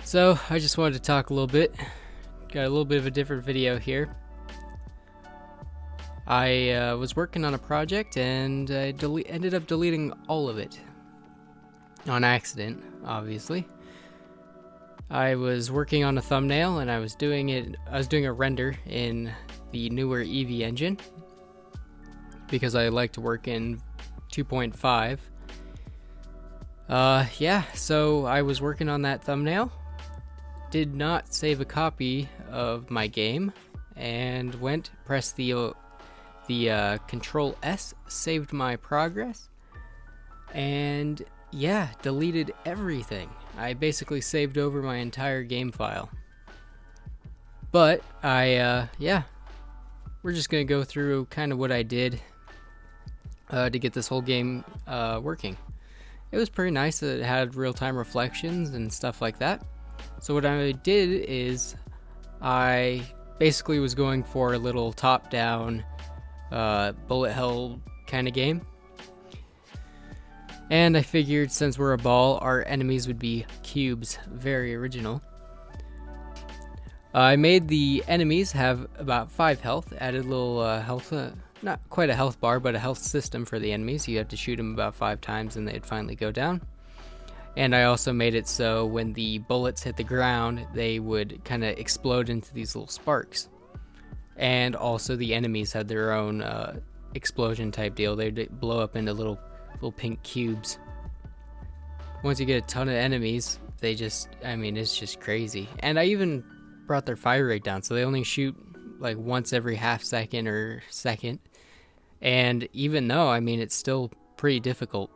So I just wanted to talk a little bit. Got a little bit of a different video here. I was working on a project and I ended up deleting all of it. On accident, obviously. I was working on a thumbnail and I was doing a render in the newer Eevee engine because I like to work in 2.5. So I was working on that thumbnail, did not save a copy of my game, and pressed the Control S, saved my progress, and yeah, deleted everything. I basically saved over my entire game file. But we're just gonna go through kind of what I did to get this whole game working. It was pretty nice. It had real-time reflections and stuff like that. So what I did is I basically was going for a little top-down bullet hell kind of game. And I figured since we're a ball, our enemies would be cubes. Very original. I made the enemies have about 5 health, added a little health, not quite a health bar, but a health system for the enemies. You have to shoot them about 5 times and they'd finally go down. And I also made it so when the bullets hit the ground, they would kind of explode into these little sparks. And also the enemies had their own explosion type deal. They'd blow up into little pink cubes. Once you get a ton of enemies, it's just crazy. And I even brought their fire rate down, so they only shoot like once every half second or second. And even though, it's still pretty difficult.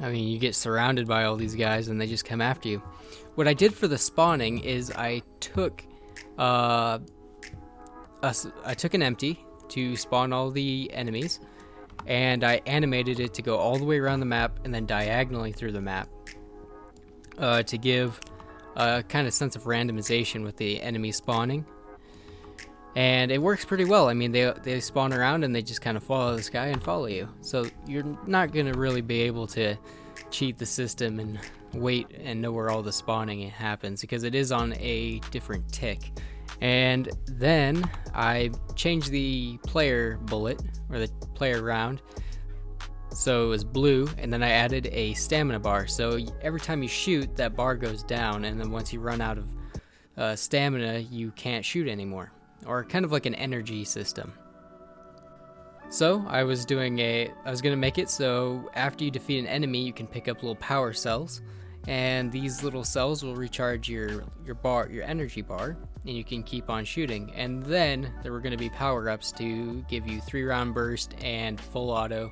You get surrounded by all these guys and they just come after you. What I did for the spawning is I took an empty to spawn all the enemies, and I animated it to go all the way around the map and then diagonally through the map to give a kind of sense of randomization with the enemy spawning. And it works pretty well. They spawn around and they just kind of follow this guy and follow you. So you're not going to really be able to cheat the system and wait and know where all the spawning happens, because it is on a different tick. And then I changed the player bullet, or the player round, so it was blue, and then I added a stamina bar. So every time you shoot, that bar goes down, and then once you run out of stamina, you can't shoot anymore. Or kind of like an energy system. So I was gonna make it so after you defeat an enemy, you can pick up little power cells, and these little cells will recharge your energy bar, and you can keep on shooting. And then there were gonna be power-ups to give you 3-round burst and full auto,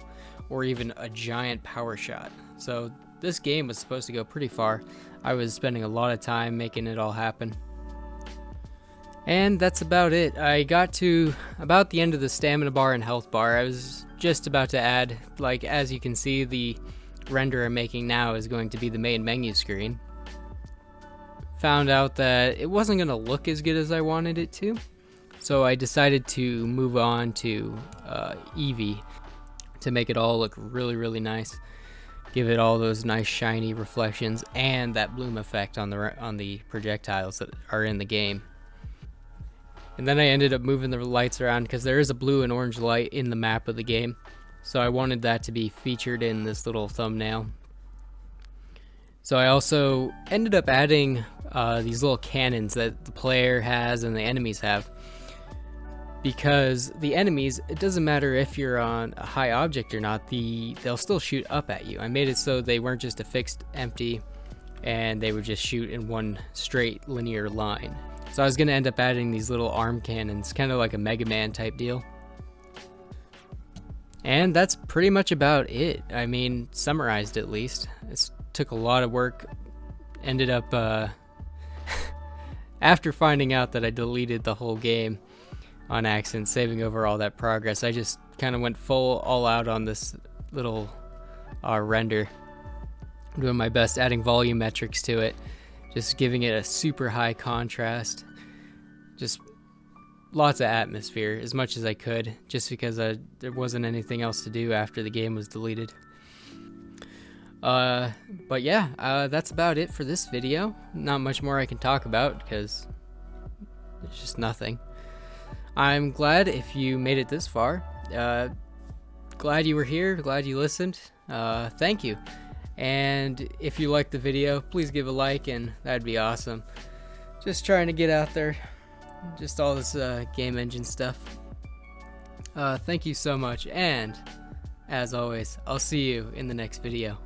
or even a giant power shot. So this game was supposed to go pretty far. I was spending a lot of time making it all happen. And that's about it. I got to about the end of the stamina bar and health bar. I was just about to add, as you can see, the render I'm making now is going to be the main menu screen. Found out that it wasn't going to look as good as I wanted it to, so I decided to move on to Eevee to make it all look really, really nice. Give it all those nice shiny reflections and that bloom effect on the projectiles that are in the game. And then I ended up moving the lights around because there is a blue and orange light in the map of the game. So I wanted that to be featured in this little thumbnail. So I also ended up adding these little cannons that the player has and the enemies have. Because the enemies, it doesn't matter if you're on a high object or not, they'll still shoot up at you. I made it so they weren't just a fixed empty and they would just shoot in one straight linear line. So I was going to end up adding these little arm cannons, kind of like a Mega Man type deal. And that's pretty much about it. Summarized at least. It took a lot of work. Ended up, after finding out that I deleted the whole game on accident, saving over all that progress, I just kind of went all out on this little render. I'm doing my best adding volumetrics to it. Just giving it a super high contrast. Just lots of atmosphere, as much as I could, just because there wasn't anything else to do after the game was deleted. But yeah, that's about it for this video. Not much more I can talk about because it's just nothing. I'm glad if you made it this far. Glad you were here, glad you listened. Thank you. And if you liked the video, please give a like, and that'd be awesome. Just trying to get out there, just all this game engine stuff. Thank you so much, and as always, I'll see you in the next video.